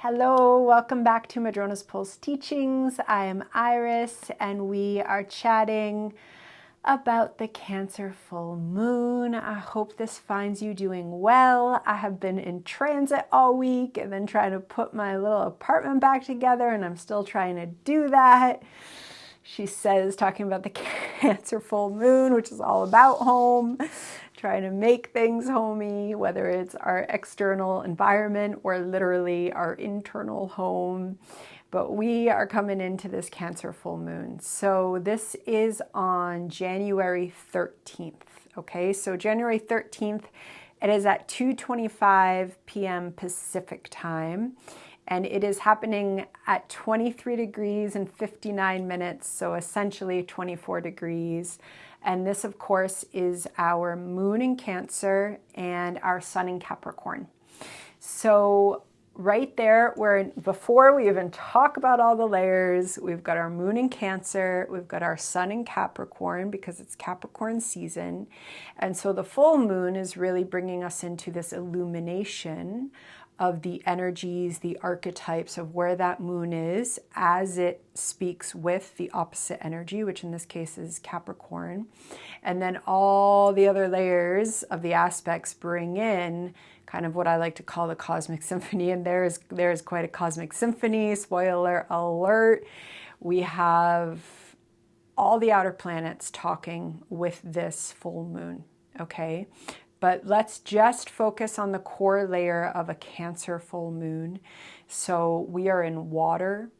Hello, welcome back to Madrona's Pulse Teachings. I am Iris and we are chatting about the Cancer full moon. I hope this finds you doing well. I have been in transit all week and then trying to put my little apartment back together, and I'm still trying to do that. She says, talking about the Cancer full moon, which is all about home, trying to make things homey, whether it's our external environment or literally our internal home. But we are coming into this Cancer full moon. So this is on January 13th. Okay, so January 13th, it is at 2:25 p.m. Pacific time. And it is happening at 23 degrees and 59 minutes, so essentially 24 degrees. And this, of course, is our moon in Cancer and our sun in Capricorn. So right there, before we even talk about all the layers, we've got our moon in Cancer, we've got our sun in Capricorn because it's Capricorn season. And so the full moon is really bringing us into this illumination of the energies, the archetypes of where that moon is as it speaks with the opposite energy, which in this case is Capricorn. And then all the other layers of the aspects bring in kind of what I like to call the cosmic symphony. And there's quite a cosmic symphony, spoiler alert. We have all the outer planets talking with this full moon, okay? But let's just focus on the core layer of a Cancer full moon. So we are in water.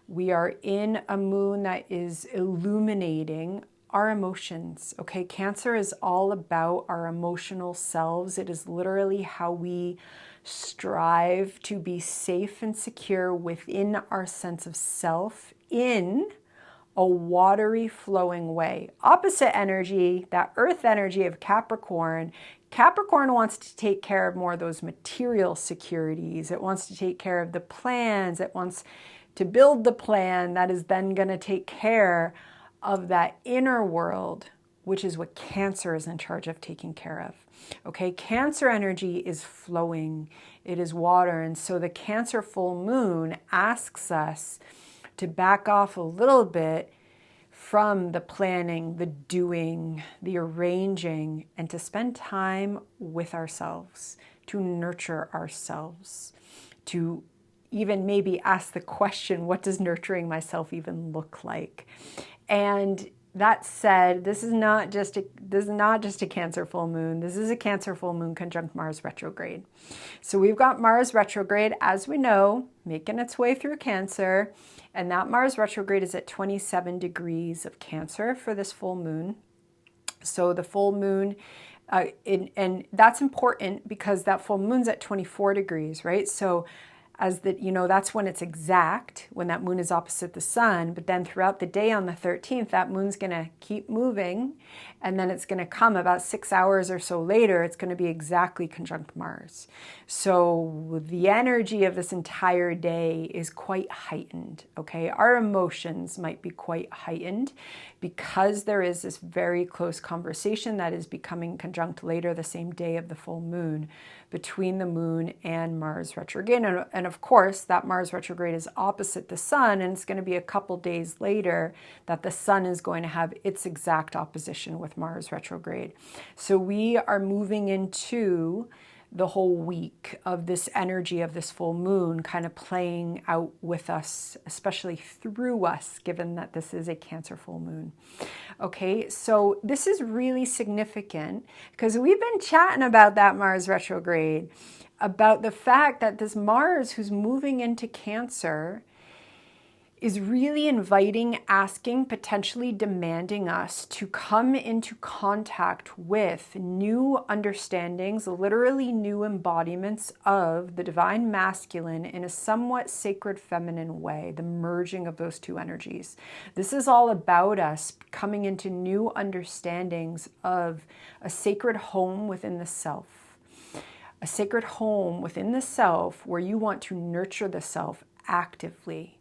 We are in a moon that is illuminating our emotions. Okay, Cancer is all about our emotional selves. It is literally how we strive to be safe and secure within our sense of self in a watery flowing way. Opposite energy, that earth energy of Capricorn. Capricorn wants to take care of more of those material securities. It wants to take care of the plans. It wants to build the plan that is then going to take care of that inner world, which is what Cancer is in charge of taking care of. Okay, Cancer energy is flowing. It is water. And so the Cancer full moon asks us to back off a little bit from the planning, the doing, the arranging, and to spend time with ourselves, to nurture ourselves, to even maybe ask the question, what does nurturing myself even look like? And that said, this is not just a Cancer full moon. This is a Cancer full moon conjunct Mars retrograde. So we've got Mars retrograde, as we know, making its way through Cancer. And that Mars retrograde is at 27 degrees of Cancer for this full moon. So the full moon, and that's important because that full moon's at 24 degrees, right? So that's when it's exact, when that moon is opposite the sun. But then throughout the day on the 13th, that moon's going to keep moving. And then it's going to come about 6 hours or so later, it's going to be exactly conjunct Mars. So the energy of this entire day is quite heightened, okay? Our emotions might be quite heightened because there is this very close conversation that is becoming conjunct later the same day of the full moon between the moon and Mars retrograde. And of course, that Mars retrograde is opposite the sun, and it's going to be a couple days later that the sun is going to have its exact opposition with Mars retrograde. So we are moving into the whole week of this energy of this full moon kind of playing out with us, especially through us, given that this is a Cancer full moon. Okay, so this is really significant because we've been chatting about that Mars retrograde, about the fact that this Mars who's moving into Cancer is really inviting, asking, potentially demanding us to come into contact with new understandings, literally new embodiments of the divine masculine in a somewhat sacred feminine way, the merging of those two energies. This is all about us coming into new understandings of a sacred home within the self. A sacred home within the self where you want to nurture the self actively,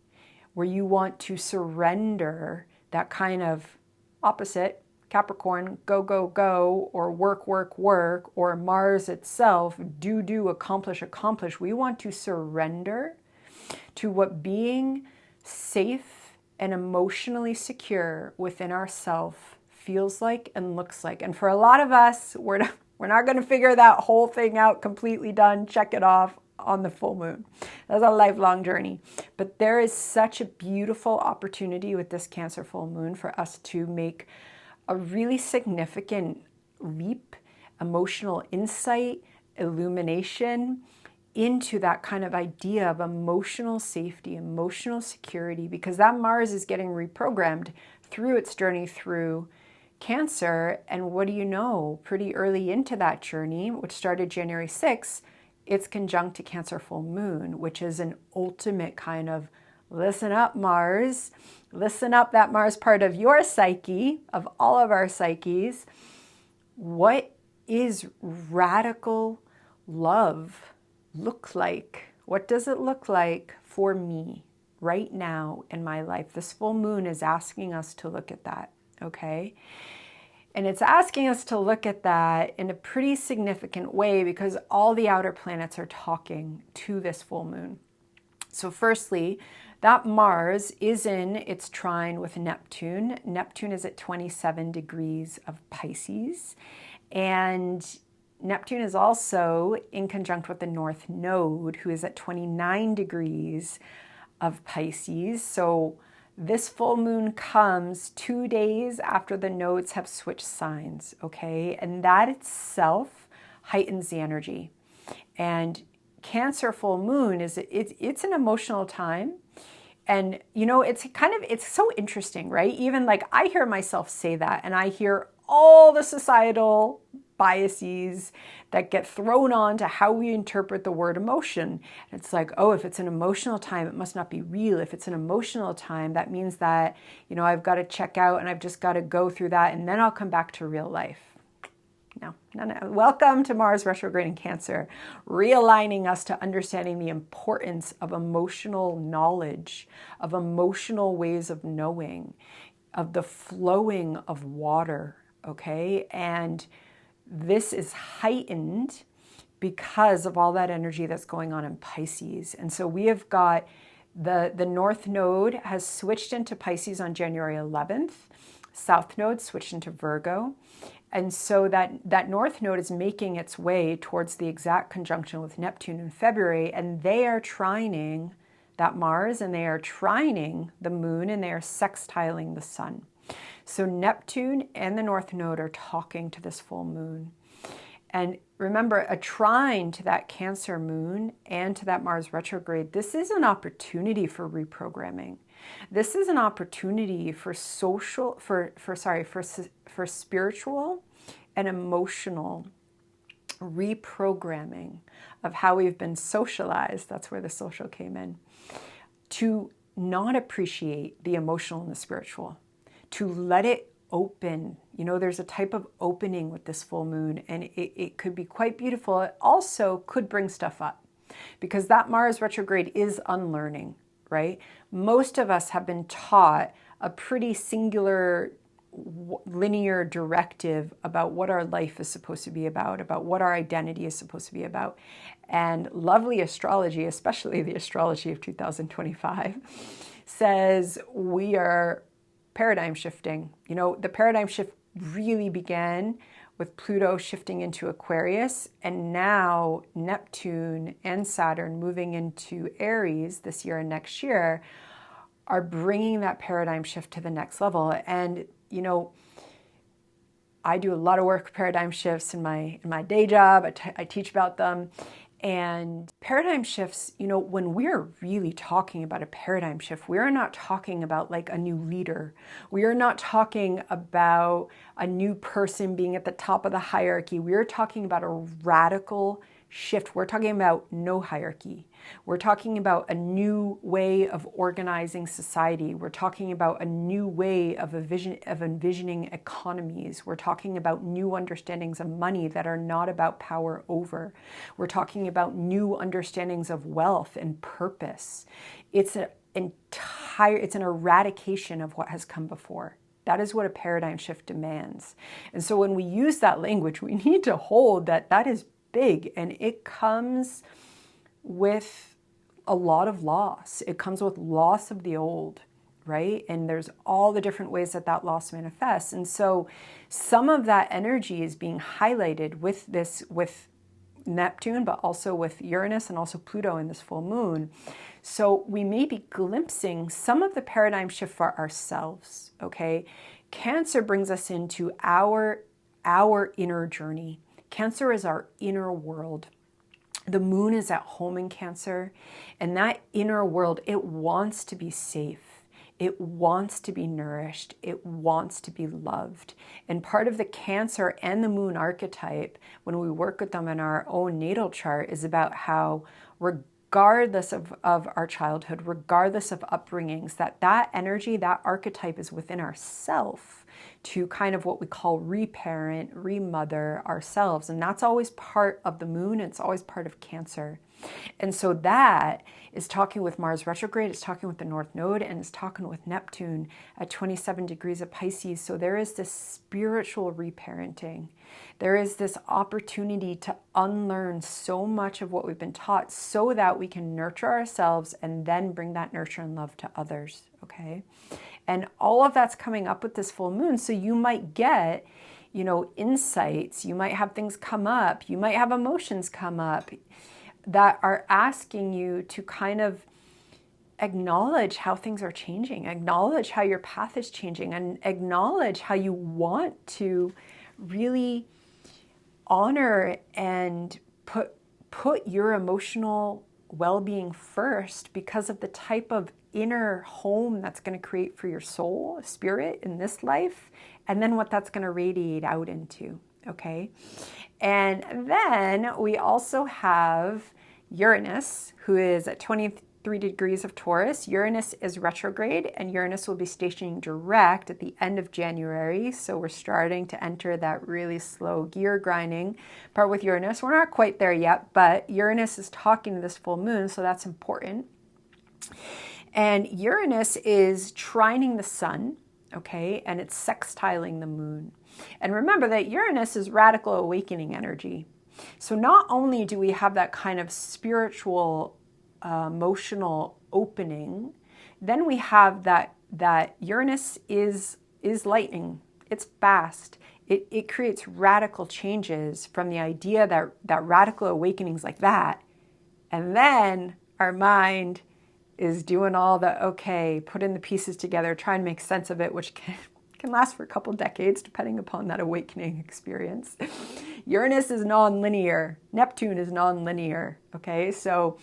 where you want to surrender that kind of opposite Capricorn, go, go, go, or work, work, work, or Mars itself, do, accomplish, accomplish. We want to surrender to what being safe and emotionally secure within ourself feels like and looks like. And for a lot of us, we're not going to figure that whole thing out completely done, check it off on the full moon. That's a lifelong journey. But there is such a beautiful opportunity with this Cancer full moon for us to make a really significant leap, emotional insight, illumination into that kind of idea of emotional safety, emotional security, because that Mars is getting reprogrammed through its journey through Cancer. And what do you know? Pretty early into that journey, which started January 6th, it's conjunct to Cancer full moon, which is an ultimate kind of listen up, Mars. Listen up, that Mars part of your psyche, of all of our psyches. What is radical love look like? What does it look like for me right now in my life? This full moon is asking us to look at that, okay? And it's asking us to look at that in a pretty significant way because all the outer planets are talking to this full moon. So firstly, that Mars is in its trine with Neptune. Neptune is at 27 degrees of Pisces. And Neptune is also in conjunct with the North Node, who is at 29 degrees of Pisces. So this full moon comes 2 days after the nodes have switched signs, okay? And that itself heightens the energy. And Cancer full moon it's an emotional time. And you know, it's so interesting, right? Even like I hear myself say that, and I hear all the societal biases that get thrown on to how we interpret the word emotion. And it's like, oh, if it's an emotional time, it must not be real. If it's an emotional time, that means that, you know, I've got to check out and I've just got to go through that and then I'll come back to real life. No. Welcome to Mars retrograde in Cancer, realigning us to understanding the importance of emotional knowledge, of emotional ways of knowing, of the flowing of water, okay? And this is heightened because of all that energy that's going on in Pisces. And so we have got the North Node has switched into Pisces on January 11th. South Node switched into Virgo. And so that North Node is making its way towards the exact conjunction with Neptune in February, and they are trining that Mars, and they are trining the moon, and they are sextiling the sun. So Neptune and the North Node are talking to this full moon. And remember, a trine to that Cancer moon and to that Mars retrograde, this is an opportunity for reprogramming. This is an opportunity for for spiritual and emotional reprogramming of how we've been socialized. That's where the social came in. To not appreciate the emotional and the spiritual, to let it open. You know, there's a type of opening with this full moon, and it could be quite beautiful. It also could bring stuff up because that Mars retrograde is unlearning, right? Most of us have been taught a pretty singular, linear directive about what our life is supposed to be about what our identity is supposed to be about. And lovely astrology, especially the astrology of 2025, says we are paradigm shifting. You know, the paradigm shift really began with Pluto shifting into Aquarius, and now Neptune and Saturn moving into Aries this year and next year are bringing that paradigm shift to the next level. And, you know, I do a lot of work with paradigm shifts in my day job. I teach about them. And paradigm shifts, you know, when we're really talking about a paradigm shift, we're not talking about like a new leader. We are not talking about a new person being at the top of the hierarchy. We're talking about a radical shift. We're talking about no hierarchy. We're talking about a new way of organizing society. We're talking about a new way of envisioning economies. We're talking about new understandings of money that are not about power over. We're talking about new understandings of wealth and purpose. It's an eradication of what has come before. That is what a paradigm shift demands. And so when we use that language, we need to hold that is big, and it comes with a lot of loss. It comes with loss of the old, right? And there's all the different ways that that loss manifests. And so some of that energy is being highlighted with Neptune, but also with Uranus and also Pluto in this full moon. So we may be glimpsing some of the paradigm shift for ourselves, okay? Cancer brings us into our inner journey. Cancer is our inner world. The moon is at home in Cancer, and that inner world, it wants to be safe. It wants to be nourished. It wants to be loved. And part of the Cancer and the moon archetype, when we work with them in our own natal chart, is about how, regardless of our childhood, regardless of upbringings, that energy, that archetype is within ourself to kind of what we call reparent, remother ourselves. And that's always part of the moon. It's always part of Cancer. And so that is talking with Mars retrograde, it's talking with the North Node, and it's talking with Neptune at 27 degrees of Pisces. So there is this spiritual reparenting. There is this opportunity to unlearn so much of what we've been taught so that we can nurture ourselves and then bring that nurture and love to others, okay? And all of that's coming up with this full moon. So you might get, insights. You might have things come up. You might have emotions come up that are asking you to kind of acknowledge how things are changing, acknowledge how your path is changing, and acknowledge how you want to really honor and put your emotional well-being first because of the type of inner home that's going to create for your soul, spirit in this life, and then what that's going to radiate out into, okay? And then we also have Uranus, who is at 23 degrees of Taurus. Uranus is retrograde, and Uranus will be stationing direct at the end of January. So we're starting to enter that really slow gear grinding part with Uranus. We're not quite there yet, but Uranus is talking to this full moon, so that's important. And Uranus is trining the sun, okay, and it's sextiling the moon. And remember that Uranus is radical awakening energy. So not only do we have that kind of spiritual, emotional opening, then we have that Uranus is lightning. It's fast. It creates radical changes from the idea that radical awakenings like that. And then our mind is doing all the, okay, putting the pieces together, try and make sense of it, which can last for a couple decades, depending upon that awakening experience. Uranus is non-linear. Neptune is non-linear, okay? So,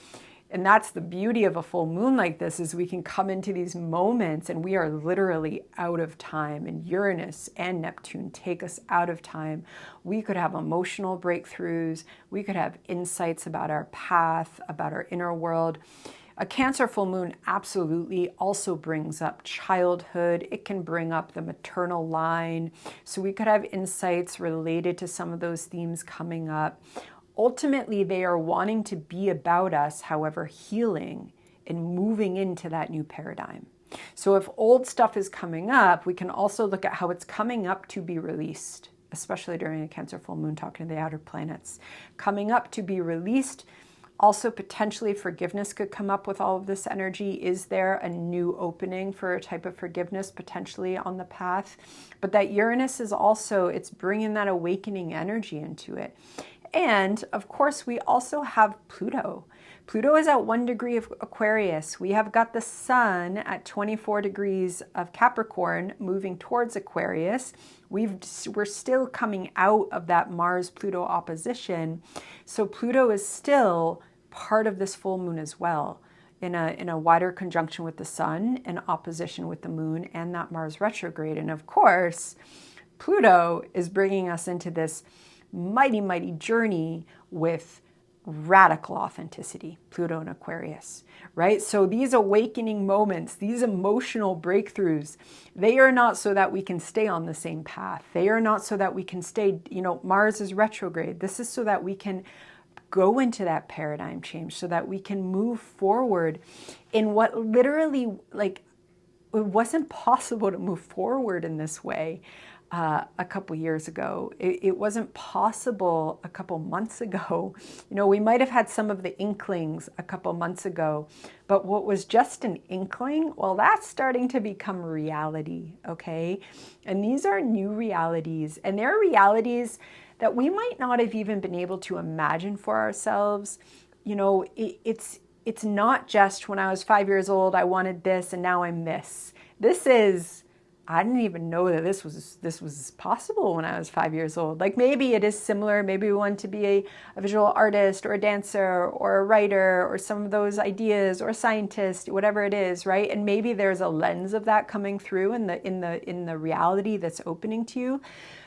and that's the beauty of a full moon like this, is we can come into these moments and we are literally out of time. And Uranus and Neptune take us out of time. We could have emotional breakthroughs. We could have insights about our path, about our inner world. A Cancer full moon absolutely also brings up childhood. It can bring up the maternal line. So we could have insights related to some of those themes coming up. Ultimately, they are wanting to be about us, however, healing and moving into that new paradigm. So if old stuff is coming up, we can also look at how it's coming up to be released, especially during a Cancer full moon, talking to the outer planets. Coming up to be released. Also, potentially forgiveness could come up with all of this energy. Is there a new opening for a type of forgiveness potentially on the path? But that Uranus is also, it's bringing that awakening energy into it. And of course, we also have Pluto. Pluto is at 1 degree of Aquarius. We have got the sun at 24 degrees of Capricorn moving towards Aquarius. We're still coming out of that Mars-Pluto opposition. So Pluto is still part of this full moon as well, in a wider conjunction with the sun, in opposition with the moon and that Mars retrograde. And of course, Pluto is bringing us into this mighty, mighty journey with radical authenticity, Pluto and Aquarius, right? So these awakening moments, these emotional breakthroughs, they are not so that we can stay on the same path. They are not so that we can stay, Mars is retrograde. This is so that we can go into that paradigm change, so that we can move forward in what literally, it wasn't possible to move forward in this way a couple years ago. It wasn't possible a couple months ago. We might have had some of the inklings a couple months ago, but what was just an inkling, well, that's starting to become reality, okay? And these are new realities, and they're realities that we might not have even been able to imagine for ourselves. It's not just when I was 5 years old, I wanted this, and now I'm this. This is, I didn't even know that this was possible when I was 5 years old. Like maybe it is similar. Maybe we want to be a visual artist or a dancer or a writer or some of those ideas or a scientist, whatever it is, right? And maybe there's a lens of that coming through in the reality that's opening to you.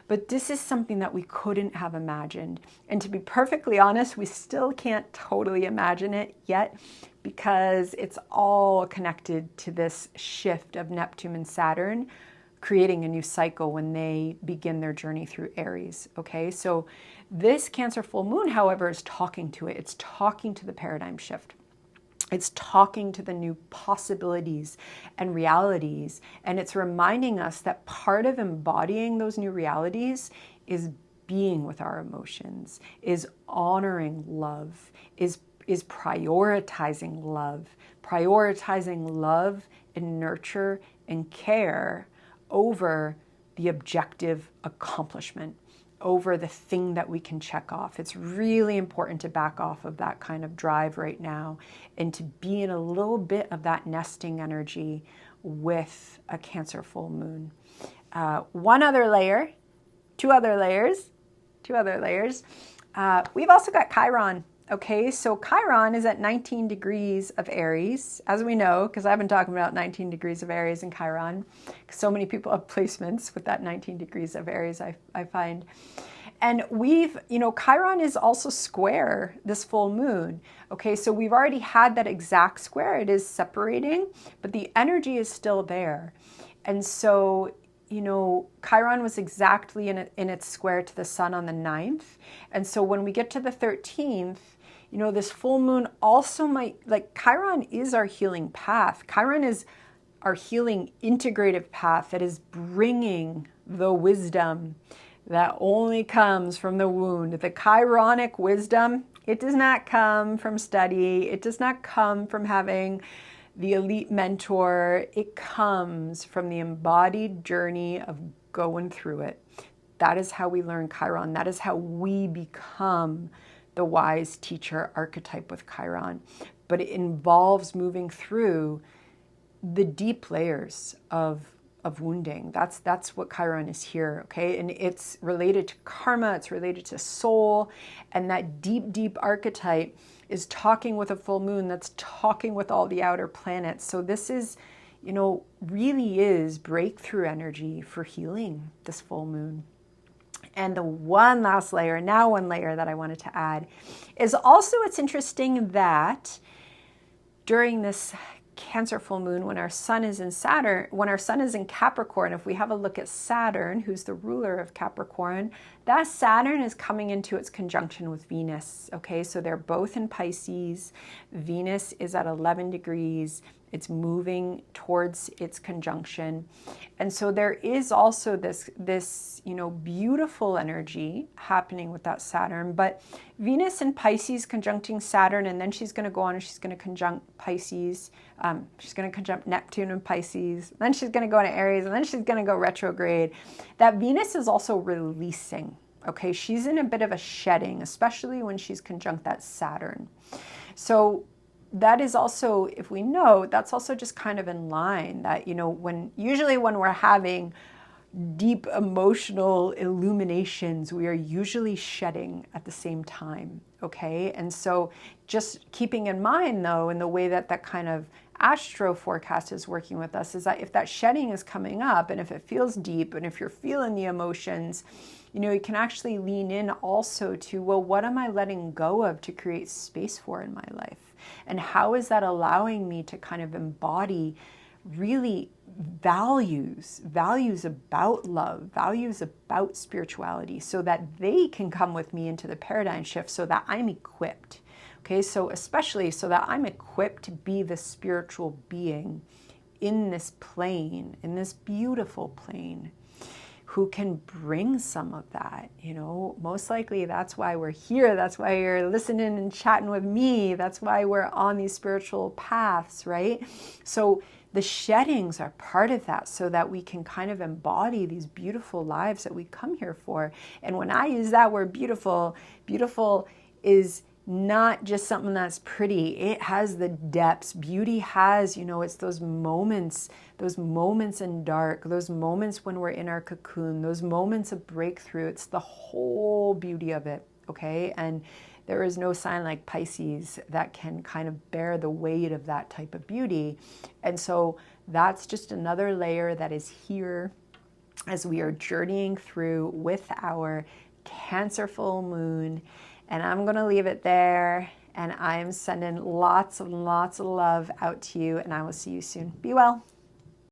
But this is something that we couldn't have imagined. And to be perfectly honest, we still can't totally imagine it yet because it's all connected to this shift of Neptune and Saturn creating a new cycle when they begin their journey through Aries, okay? So this Cancer full moon, however, is talking to it. It's talking to the paradigm shift. It's talking to the new possibilities and realities, and it's reminding us that part of embodying those new realities is being with our emotions, is honoring love, is prioritizing love and nurture and care over the objective accomplishment, over the thing that we can check off. It's really important to back off of that kind of drive right now and to be in a little bit of that nesting energy with a Cancer full moon. One other layer, two other layers. We've also got Chiron. Okay, so Chiron is at 19 degrees of Aries, as we know, because I've been talking about 19 degrees of Aries and Chiron. So many people have placements with that 19 degrees of Aries, I find. And Chiron is also square this full moon. Okay, so we've already had that exact square. It is separating, but the energy is still there. And so Chiron was exactly in its square to the sun on the 9th. And so when we get to the 13th, this full moon also might, Chiron is our healing path. Chiron is our healing integrative path that is bringing the wisdom that only comes from the wound. The Chironic wisdom, it does not come from study. It does not come from having the elite mentor. It comes from the embodied journey of going through it. That is how we learn Chiron. That is how we become the wise teacher archetype with Chiron. But it involves moving through the deep layers of wounding. That's what Chiron is here, okay? And it's related to karma, it's related to soul, and that deep archetype is talking with a full moon that's talking with all the outer planets. So this is, really is breakthrough energy for healing, this full moon. And the one layer that I wanted to add is also, it's interesting that during this Cancer full moon, when our sun is in Capricorn, if we have a look at Saturn, who's the ruler of Capricorn, that Saturn is coming into its conjunction with Venus. Okay, so they're both in Pisces. Venus is at 11 degrees. It's moving towards its conjunction. And so there is also this beautiful energy happening with that Saturn. But Venus in Pisces conjuncting Saturn, and then she's going to go on and she's going to conjunct Pisces. She's going to conjunct Neptune in Pisces. Then she's going to go into Aries, and then she's going to go retrograde. That Venus is also releasing. Okay, she's in a bit of a shedding, especially when she's conjunct that Saturn. So that is also, if we know, that's also just kind of in line that, usually when we're having deep emotional illuminations, we are usually shedding at the same time, okay? And so just keeping in mind, though, in the way that kind of astro forecast is working with us, is that if that shedding is coming up and if it feels deep and if you're feeling the emotions, you can actually lean in also to, well, what am I letting go of to create space for in my life? And how is that allowing me to kind of embody really values about love, values about spirituality, so that they can come with me into the paradigm shift so that I'm equipped. Okay, so especially so that I'm equipped to be the spiritual being in this plane, in this beautiful plane, who can bring some of that. You know, most likely that's why we're here. That's why you're listening and chatting with me. That's why we're on these spiritual paths, right? So the sheddings are part of that, so that we can kind of embody these beautiful lives that we come here for. And when I use that word beautiful, beautiful is not just something that's pretty. It has the depths. Beauty has, you know, it's those moments in dark, those moments when we're in our cocoon, those moments of breakthrough. It's the whole beauty of it, okay? And there is no sign like Pisces that can kind of bear the weight of that type of beauty. And so that's just another layer that is here as we are journeying through with our Cancer full moon. And I'm going to leave it there. And I'm sending lots and lots of love out to you. And I will see you soon. Be well.